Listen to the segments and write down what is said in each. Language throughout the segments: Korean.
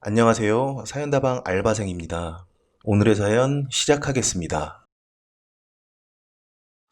안녕하세요. 사연다방 알바생입니다. 오늘의 사연 시작하겠습니다.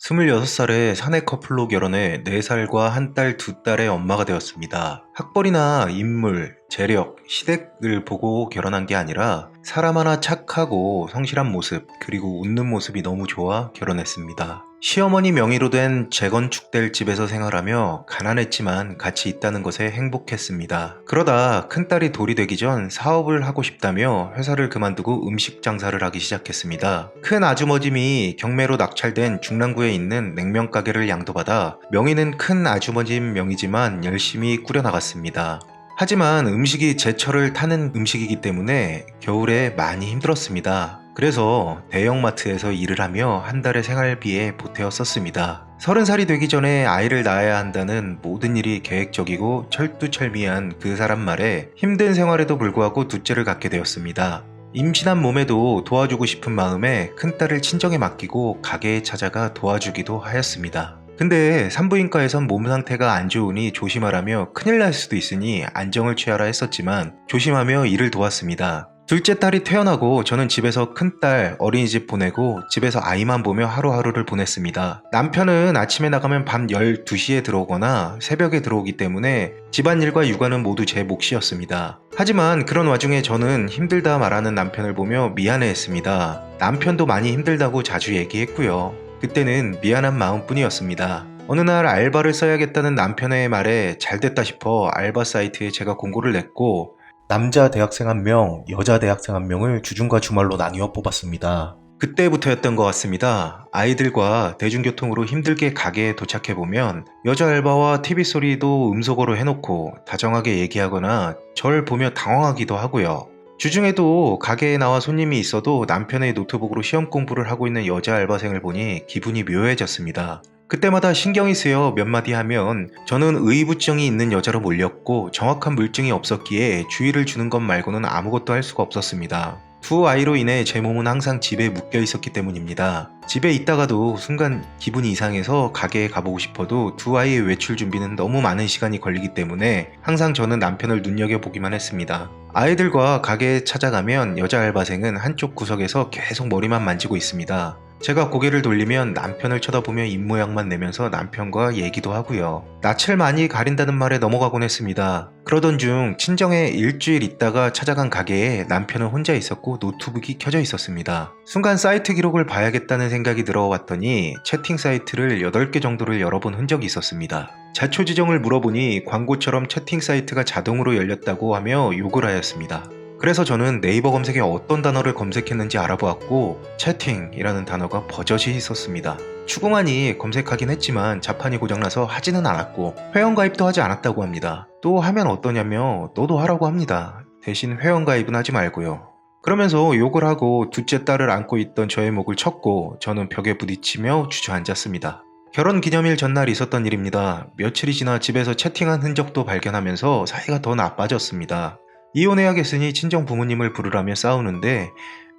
26살에 사내 커플로 결혼해 4살과 한 딸, 2딸의 엄마가 되었습니다. 학벌이나 인물, 재력, 시댁을 보고 결혼한 게 아니라 사람 하나 착하고 성실한 모습, 그리고 웃는 모습이 너무 좋아 결혼했습니다. 시어머니 명의로 된 재건축될 집에서 생활하며 가난했지만 같이 있다는 것에 행복했습니다. 그러다 큰딸이 돌이 되기 전 사업을 하고 싶다며 회사를 그만두고 음식 장사를 하기 시작했습니다. 큰 아주머님이 경매로 낙찰된 중랑구에 있는 냉면 가게를 양도받아 명의는 큰 아주머님 명의지만 열심히 꾸려나갔습니다. 하지만 음식이 제철을 타는 음식이기 때문에 겨울에 많이 힘들었습니다. 그래서 대형마트에서 일을 하며 한 달의 생활비에 보태어 썼습니다. 30살이 되기 전에 아이를 낳아야 한다는 모든 일이 계획적이고 철두철미한 그 사람 말에 힘든 생활에도 불구하고 둘째를 갖게 되었습니다. 임신한 몸에도 도와주고 싶은 마음에 큰딸을 친정에 맡기고 가게에 찾아가 도와주기도 하였습니다. 근데 산부인과에선 몸 상태가 안 좋으니 조심하라며 큰일 날 수도 있으니 안정을 취하라 했었지만 조심하며 일을 도왔습니다. 둘째 딸이 태어나고 저는 집에서 큰딸 어린이집 보내고 집에서 아이만 보며 하루하루를 보냈습니다. 남편은 아침에 나가면 밤 12시에 들어오거나 새벽에 들어오기 때문에 집안일과 육아는 모두 제 몫이었습니다. 하지만 그런 와중에 저는 힘들다 말하는 남편을 보며 미안해했습니다. 남편도 많이 힘들다고 자주 얘기했고요. 그때는 미안한 마음뿐이었습니다. 어느 날 알바를 써야겠다는 남편의 말에 잘됐다 싶어 알바 사이트에 제가 공고를 냈고 남자 대학생 1명, 여자 대학생 1명을 주중과 주말로 나뉘어 뽑았습니다. 그때부터였던 것 같습니다. 아이들과 대중교통으로 힘들게 가게에 도착해보면 여자 알바와 TV 소리도 음소거로 해놓고 다정하게 얘기하거나 절 보며 당황하기도 하고요. 주중에도 가게에 나와 손님이 있어도 남편의 노트북으로 시험 공부를 하고 있는 여자 알바생을 보니 기분이 묘해졌습니다. 그때마다 신경이 쓰여 몇 마디 하면 저는 의부증이 있는 여자로 몰렸고 정확한 물증이 없었기에 주의를 주는 것 말고는 아무것도 할 수가 없었습니다. 두 아이로 인해 제 몸은 항상 집에 묶여 있었기 때문입니다. 집에 있다가도 순간 기분이 이상해서 가게에 가보고 싶어도 두 아이의 외출 준비는 너무 많은 시간이 걸리기 때문에 항상 저는 남편을 눈여겨보기만 했습니다. 아이들과 가게에 찾아가면 여자 알바생은 한쪽 구석에서 계속 머리만 만지고 있습니다. 제가 고개를 돌리면 남편을 쳐다보며 입모양만 내면서 남편과 얘기도 하고요. 낯을 많이 가린다는 말에 넘어가곤 했습니다. 그러던 중 친정에 일주일 있다가 찾아간 가게에 남편은 혼자 있었고 노트북이 켜져 있었습니다. 순간 사이트 기록을 봐야겠다는 생각이 들어왔더니 채팅 사이트를 8개 정도를 열어본 흔적이 있었습니다. 자초 지정을 물어보니 광고처럼 채팅 사이트가 자동으로 열렸다고 하며 욕을 하였습니다. 그래서 저는 네이버 검색에 어떤 단어를 검색했는지 알아보았고 채팅이라는 단어가 버젓이 있었습니다. 추궁하니 검색하긴 했지만 자판이 고장나서 하지는 않았고 회원가입도 하지 않았다고 합니다. 또 하면 어떠냐며 너도 하라고 합니다. 대신 회원가입은 하지 말고요. 그러면서 욕을 하고 둘째 딸을 안고 있던 저의 목을 쳤고 저는 벽에 부딪히며 주저앉았습니다. 결혼 기념일 전날 있었던 일입니다. 며칠이 지나 집에서 채팅한 흔적도 발견하면서 사이가 더 나빠졌습니다. 이혼해야겠으니 친정 부모님을 부르라며 싸우는데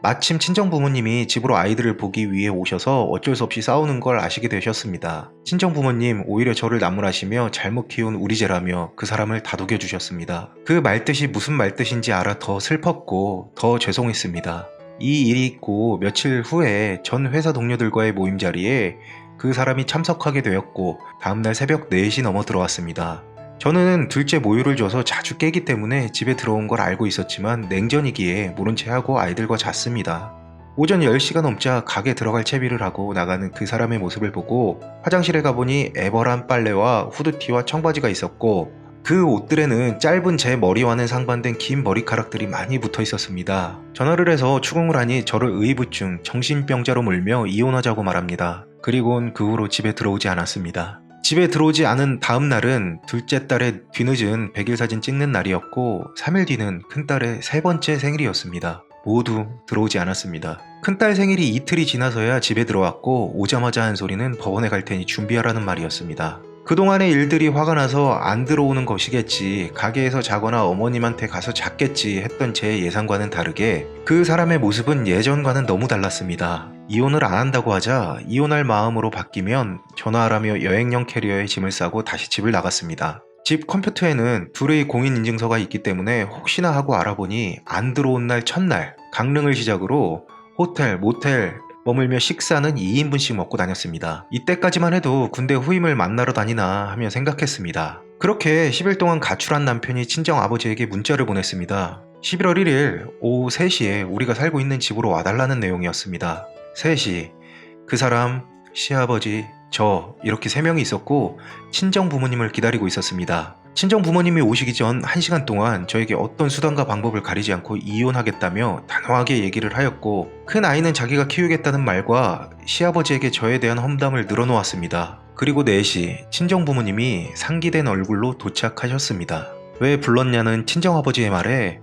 마침 친정 부모님이 집으로 아이들을 보기 위해 오셔서 어쩔 수 없이 싸우는 걸 아시게 되셨습니다. 친정 부모님 오히려 저를 나무라시며 잘못 키운 우리제라며 그 사람을 다독여 주셨습니다. 그 말뜻이 무슨 말뜻인지 알아 더 슬펐고 더 죄송했습니다. 이 일이 있고 며칠 후에 전 회사 동료들과의 모임 자리에 그 사람이 참석하게 되었고 다음날 새벽 4시 넘어 들어왔습니다. 저는 둘째 모유를 줘서 자주 깨기 때문에 집에 들어온 걸 알고 있었지만 냉전이기에 모른 채 하고 아이들과 잤습니다. 오전 10시가 넘자 가게 들어갈 채비를 하고 나가는 그 사람의 모습을 보고 화장실에 가보니 애벌한 빨래와 후드티와 청바지가 있었고 그 옷들에는 짧은 제 머리와는 상반된 긴 머리카락들이 많이 붙어 있었습니다. 전화를 해서 추궁을 하니 저를 의부증, 정신병자로 몰며 이혼하자고 말합니다. 그리고는 그 후로 집에 들어오지 않았습니다. 집에 들어오지 않은 다음 날은 둘째 딸의 뒤늦은 100일 사진 찍는 날이었고 3일 뒤는 큰딸의 3번째 생일이었습니다. 모두 들어오지 않았습니다. 큰딸 생일이 이틀이 지나서야 집에 들어왔고 오자마자 한 소리는 법원에 갈 테니 준비하라는 말이었습니다. 그동안의 일들이 화가 나서 안 들어오는 것이겠지, 가게에서 자거나 어머님한테 가서 잤겠지 했던 제 예상과는 다르게 그 사람의 모습은 예전과는 너무 달랐습니다. 이혼을 안 한다고 하자 이혼할 마음으로 바뀌면 전화하라며 여행용 캐리어에 짐을 싸고 다시 집을 나갔습니다. 집 컴퓨터에는 둘의 공인인증서가 있기 때문에 혹시나 하고 알아보니 안 들어온 날 첫날 강릉을 시작으로 호텔, 모텔 머물며 식사는 2인분씩 먹고 다녔습니다. 이때까지만 해도 군대 후임을 만나러 다니나 하며 생각했습니다. 그렇게 10일 동안 가출한 남편이 친정아버지에게 문자를 보냈습니다. 11월 1일 오후 3시에 우리가 살고 있는 집으로 와달라는 내용이었습니다. 3시, 그 사람, 시아버지, 저 이렇게 3명이 있었고 친정 부모님을 기다리고 있었습니다. 친정 부모님이 오시기 전 1시간 동안 저에게 어떤 수단과 방법을 가리지 않고 이혼하겠다며 단호하게 얘기를 하였고, 큰 아이는 자기가 키우겠다는 말과 시아버지에게 저에 대한 험담을 늘어놓았습니다. 그리고 4시 친정 부모님이 상기된 얼굴로 도착하셨습니다. 왜 불렀냐는 친정아버지의 말에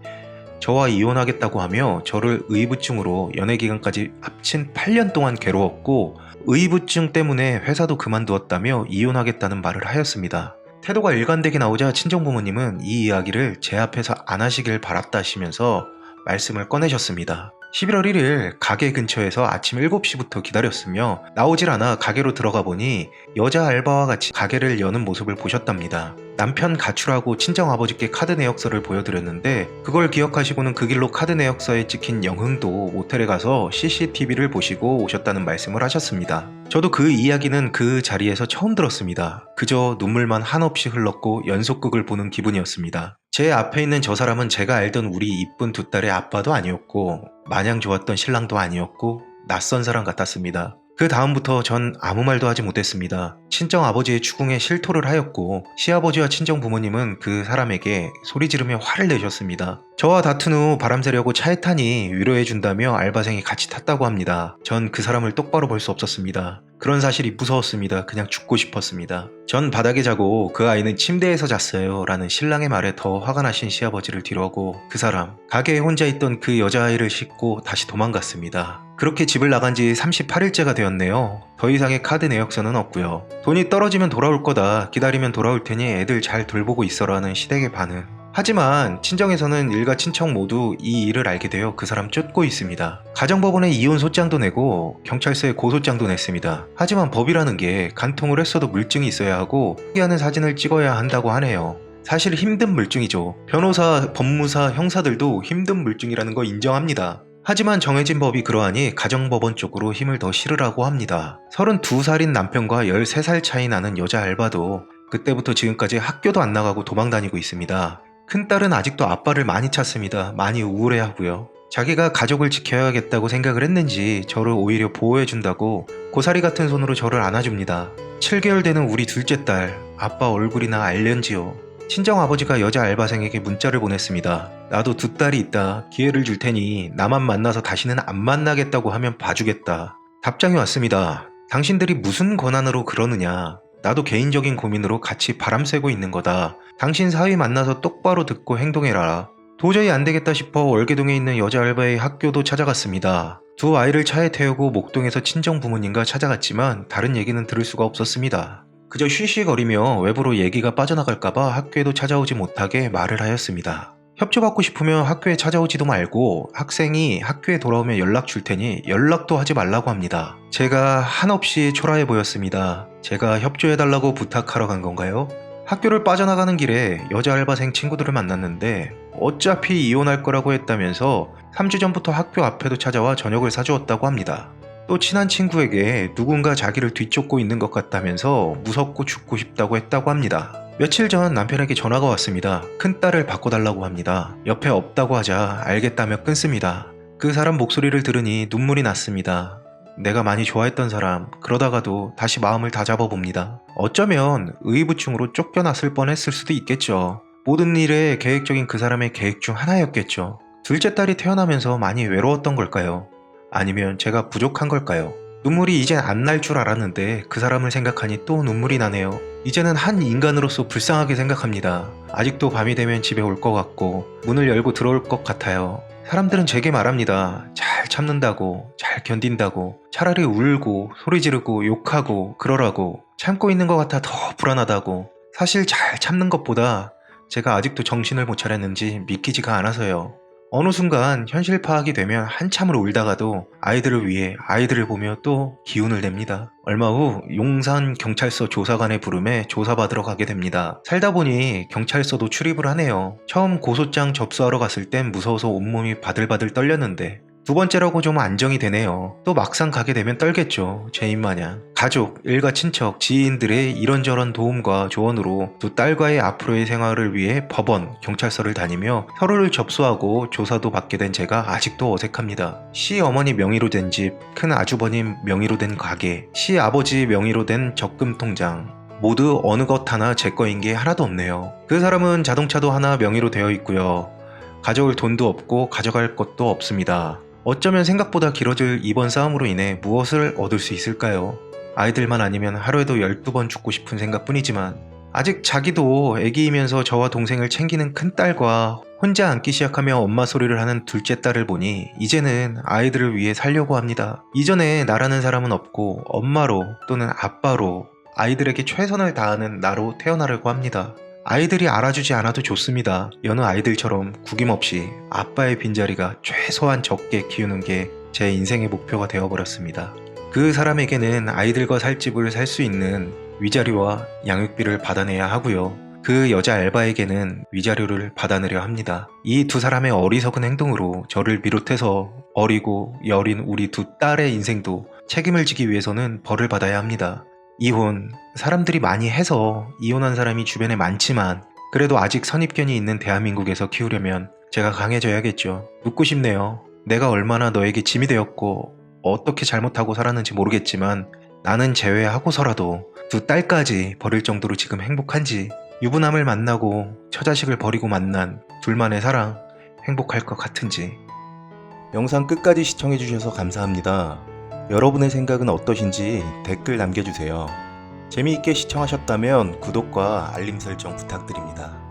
저와 이혼하겠다고 하며 저를 의부증으로 연애기간까지 합친 8년 동안 괴로웠고 의부증 때문에 회사도 그만두었다며 이혼하겠다는 말을 하였습니다. 태도가 일관되게 나오자 친정부모님은 이 이야기를 제 앞에서 안 하시길 바랐다시면서 말씀을 꺼내셨습니다. 11월 1일 가게 근처에서 아침 7시부터 기다렸으며 나오질 않아 가게로 들어가 보니 여자 알바와 같이 가게를 여는 모습을 보셨답니다. 남편 가출하고 친정아버지께 카드 내역서를 보여드렸는데 그걸 기억하시고는 그 길로 카드 내역서에 찍힌 영흥도 모텔에 가서 CCTV를 보시고 오셨다는 말씀을 하셨습니다. 저도 그 이야기는 그 자리에서 처음 들었습니다. 그저 눈물만 한없이 흘렀고 연속극을 보는 기분이었습니다. 제 앞에 있는 저 사람은 제가 알던 우리 이쁜 두 딸의 아빠도 아니었고 마냥 좋았던 신랑도 아니었고 낯선 사람 같았습니다. 그 다음부터 전 아무 말도 하지 못했습니다. 친정 아버지의 추궁에 실토를 하였고 시아버지와 친정 부모님은 그 사람에게 소리 지르며 화를 내셨습니다. 저와 다툰 후 바람 새려고 차에 타니 위로해준다며 알바생이 같이 탔다고 합니다. 전 그 사람을 똑바로 볼 수 없었습니다. 그런 사실이 무서웠습니다. 그냥 죽고 싶었습니다. 전 바닥에 자고 그 아이는 침대에서 잤어요 라는 신랑의 말에 더 화가 나신 시아버지를 뒤로하고 그 사람, 가게에 혼자 있던 그 여자아이를 싣고 다시 도망갔습니다. 그렇게 집을 나간 지 38일째가 되었네요. 더 이상의 카드 내역서는 없고요. 돈이 떨어지면 돌아올 거다, 기다리면 돌아올 테니 애들 잘 돌보고 있어라는 시댁의 반응. 하지만 친정에서는 일가 친척 모두 이 일을 알게 되어 그 사람 쫓고 있습니다. 가정법원에 이혼 소장도 내고 경찰서에 고소장도 냈습니다. 하지만 법이라는 게 간통을 했어도 물증이 있어야 하고 포기하는 사진을 찍어야 한다고 하네요. 사실 힘든 물증이죠. 변호사, 법무사, 형사들도 힘든 물증이라는 거 인정합니다. 하지만 정해진 법이 그러하니 가정법원 쪽으로 힘을 더 실으라고 합니다. 32살인 남편과 13살 차이 나는 여자 알바도 그때부터 지금까지 학교도 안 나가고 도망다니고 있습니다. 큰딸은 아직도 아빠를 많이 찾습니다. 많이 우울해하고요. 자기가 가족을 지켜야겠다고 생각을 했는지 저를 오히려 보호해준다고 고사리 같은 손으로 저를 안아줍니다. 7개월 되는 우리 둘째 딸, 아빠 얼굴이나 알련지요. 친정아버지가 여자 알바생에게 문자를 보냈습니다. 나도 두 딸이 있다. 기회를 줄 테니 나만 만나서 다시는 안 만나겠다고 하면 봐주겠다. 답장이 왔습니다. 당신들이 무슨 권한으로 그러느냐. 나도 개인적인 고민으로 같이 바람 쐬고 있는 거다. 당신 사위 만나서 똑바로 듣고 행동해라. 도저히 안 되겠다 싶어 월계동에 있는 여자 알바의 학교도 찾아갔습니다. 두 아이를 차에 태우고 목동에서 친정 부모님과 찾아갔지만 다른 얘기는 들을 수가 없었습니다. 그저 쉬쉬거리며 외부로 얘기가 빠져나갈까봐 학교에도 찾아오지 못하게 말을 하였습니다. 협조받고 싶으면 학교에 찾아오지도 말고 학생이 학교에 돌아오면 연락 줄 테니 연락도 하지 말라고 합니다. 제가 한없이 초라해 보였습니다. 제가 협조해달라고 부탁하러 간 건가요? 학교를 빠져나가는 길에 여자 알바생 친구들을 만났는데 어차피 이혼할 거라고 했다면서 3주 전부터 학교 앞에도 찾아와 저녁을 사주었다고 합니다. 또 친한 친구에게 누군가 자기를 뒤쫓고 있는 것 같다면서 무섭고 죽고 싶다고 했다고 합니다. 며칠 전 남편에게 전화가 왔습니다. 큰딸을 바꿔달라고 합니다. 옆에 없다고 하자 알겠다며 끊습니다. 그 사람 목소리를 들으니 눈물이 났습니다. 내가 많이 좋아했던 사람, 그러다가도 다시 마음을 다잡아봅니다. 어쩌면 의부충으로 쫓겨났을 뻔했을 수도 있겠죠. 모든 일에 계획적인 그 사람의 계획 중 하나였겠죠. 둘째 딸이 태어나면서 많이 외로웠던 걸까요? 아니면 제가 부족한 걸까요? 눈물이 이젠 안 날 줄 알았는데 그 사람을 생각하니 또 눈물이 나네요. 이제는 한 인간으로서 불쌍하게 생각합니다. 아직도 밤이 되면 집에 올 것 같고 문을 열고 들어올 것 같아요. 사람들은 제게 말합니다. 잘 참는다고, 잘 견딘다고, 차라리 울고 소리 지르고 욕하고 그러라고. 참고 있는 것 같아 더 불안하다고. 사실 잘 참는 것보다 제가 아직도 정신을 못 차렸는지 믿기지가 않아서요. 어느 순간 현실 파악이 되면 한참을 울다가도 아이들을 위해 아이들을 보며 또 기운을 냅니다. 얼마 후 용산 경찰서 조사관의 부름에 조사받으러 가게 됩니다. 살다 보니 경찰서도 출입을 하네요. 처음 고소장 접수하러 갔을 땐 무서워서 온몸이 바들바들 떨렸는데 두 번째라고 좀 안정이 되네요. 또 막상 가게 되면 떨겠죠. 제 입마냥. 가족, 일가 친척, 지인들의 이런저런 도움과 조언으로 두 딸과의 앞으로의 생활을 위해 법원, 경찰서를 다니며 서류를 접수하고 조사도 받게 된 제가 아직도 어색합니다. 시어머니 명의로 된 집, 큰 아주버님 명의로 된 가게, 시아버지 명의로 된 적금 통장, 모두 어느 것 하나 제 거인 게 하나도 없네요. 그 사람은 자동차도 하나 명의로 되어 있고요. 가져올 돈도 없고 가져갈 것도 없습니다. 어쩌면 생각보다 길어질 이번 싸움으로 인해 무엇을 얻을 수 있을까요? 아이들만 아니면 하루에도 12번 죽고 싶은 생각뿐이지만 아직 자기도 애기이면서 저와 동생을 챙기는 큰딸과 혼자 앉기 시작하며 엄마 소리를 하는 둘째 딸을 보니 이제는 아이들을 위해 살려고 합니다. 이전에 나라는 사람은 없고 엄마로 또는 아빠로 아이들에게 최선을 다하는 나로 태어나려고 합니다. 아이들이 알아주지 않아도 좋습니다. 여느 아이들처럼 구김없이 아빠의 빈자리가 최소한 적게 키우는 게 제 인생의 목표가 되어버렸습니다. 그 사람에게는 아이들과 살 집을 살 수 있는 위자료와 양육비를 받아내야 하고요. 그 여자 알바에게는 위자료를 받아내려 합니다. 이 두 사람의 어리석은 행동으로 저를 비롯해서 어리고 여린 우리 두 딸의 인생도 책임을 지기 위해서는 벌을 받아야 합니다. 이혼, 사람들이 많이 해서 이혼한 사람이 주변에 많지만 그래도 아직 선입견이 있는 대한민국에서 키우려면 제가 강해져야겠죠. 묻고 싶네요. 내가 얼마나 너에게 짐이 되었고 어떻게 잘못하고 살았는지 모르겠지만 나는 제외하고서라도 두 딸까지 버릴 정도로 지금 행복한지, 유부남을 만나고 처자식을 버리고 만난 둘만의 사랑 행복할 것 같은지. 영상 끝까지 시청해주셔서 감사합니다. 여러분의 생각은 어떠신지 댓글 남겨주세요. 재미있게 시청하셨다면 구독과 알림 설정 부탁드립니다.